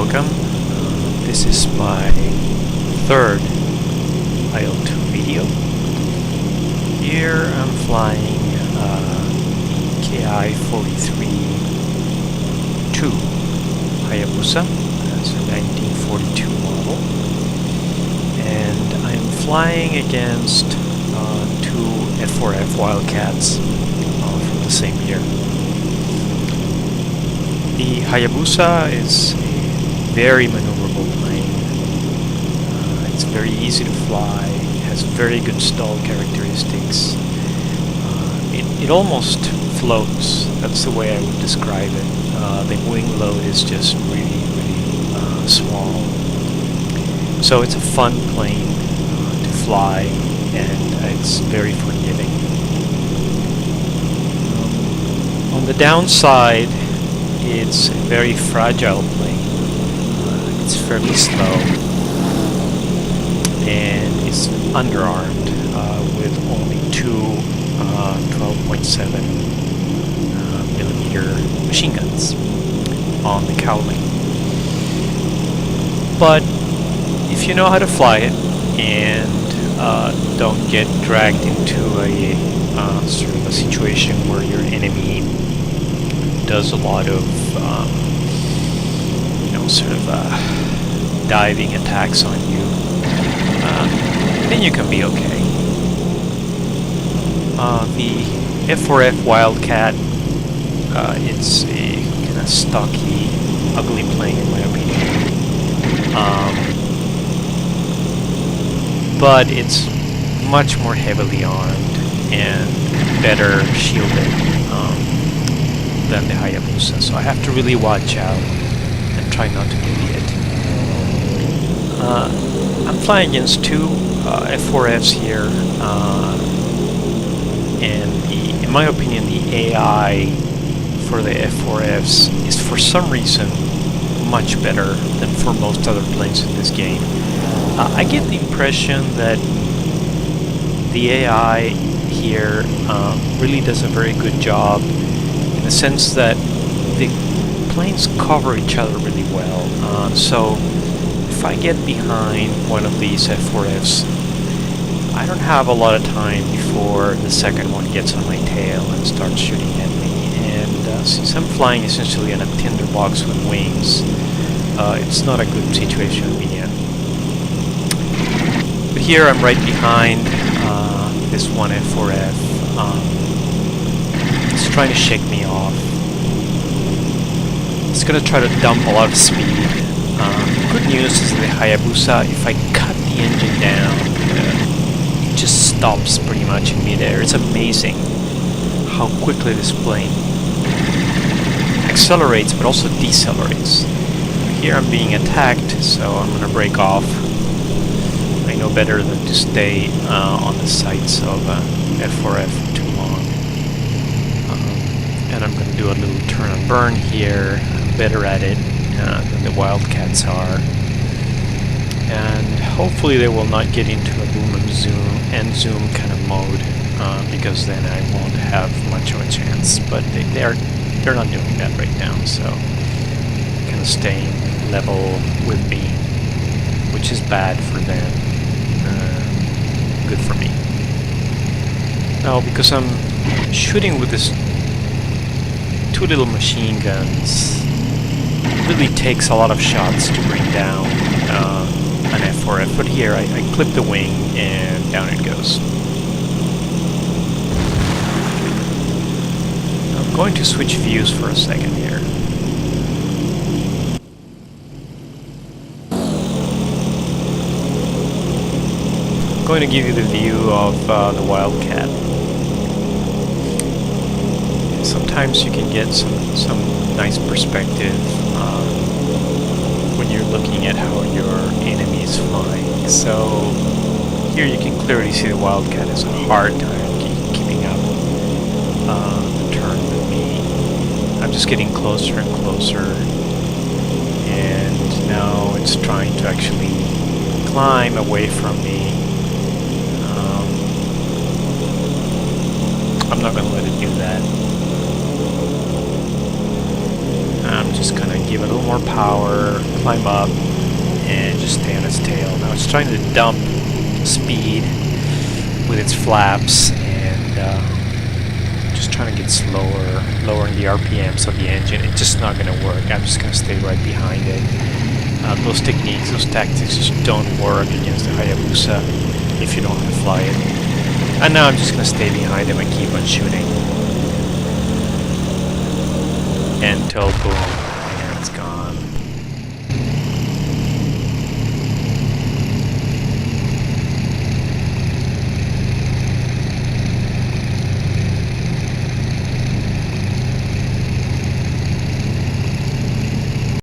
welcome. This is my third IL-2 video. Here I'm flying the KI-43-2 Hayabusa. That's a 1942 model. And I'm flying against two F4F Wildcats from the same year. The Hayabusa is a very maneuverable plane. It's very easy to fly, has very good stall characteristics. It almost floats, that's the way I would describe it. The wing load is just really small. So it's a fun plane to fly, and it's very forgiving. On the downside, it's a very fragile plane. It's fairly slow, and it's underarmed with only two 12.7 millimeter machine guns on the cowling. But if you know how to fly it and don't get dragged into a sort of a situation where your enemy does a lot of sort of diving attacks on you, then you can be okay. The F4F Wildcat, it's a kind of stocky, ugly plane in my opinion. But it's much more heavily armed and better shielded than the Hayabusa, so I have to really watch out and try not to get hit. I'm flying against two F4Fs here, and in my opinion the AI for the F4Fs is for some reason much better than for most other planes in this game. I get the impression that the AI here really does a very good job, in the sense that the planes cover each other really well. So if I get behind one of these F4Fs, I don't have a lot of time before the second one gets on my tail and starts shooting at me. And since I'm flying essentially on a tinderbox with wings, it's not a good situation to be in. But here I'm right behind this one F4F. It's trying to shake me off. It's going to try to dump a lot of speed. Good news is the Hayabusa, if I cut the engine down, it just stops pretty much in midair. It's amazing how quickly this plane accelerates but also decelerates. Here I'm being attacked, so I'm going to break off. I know better than to stay on the sights of F4F for too long. And I'm going to do a little turn and burn here. I'm better at it than the Wildcats are. And hopefully they will not get into a boom and zoom kind of mode, because then I won't have much of a chance. But they're not doing that right now, so kind of staying level with me, which is bad for them, good for me. Now, because I'm shooting with this two little machine guns, it really takes a lot of shots to bring down an F4F, but here I clip the wing and down it goes. I'm going to switch views for a second here. I'm going to give you the view of the Wildcat. Sometimes you can get some nice perspective when you're looking at how your enemy is flying. So here you can clearly see the Wildcat has a hard time keeping up the turn with me. I'm just getting closer and closer, and now it's trying to actually climb away from me. I'm not going to let it do that. I'm just kind of give it a little more power, climb up, and just stay on its tail. Now it's trying to dump speed with its flaps, and just trying to get slower, lowering the RPMs of the engine. It's just not going to work. I'm just going to stay right behind it. Those techniques, those tactics just don't work against the Hayabusa if you don't want to fly it. And now I'm just going to stay behind him and keep on shooting until boom.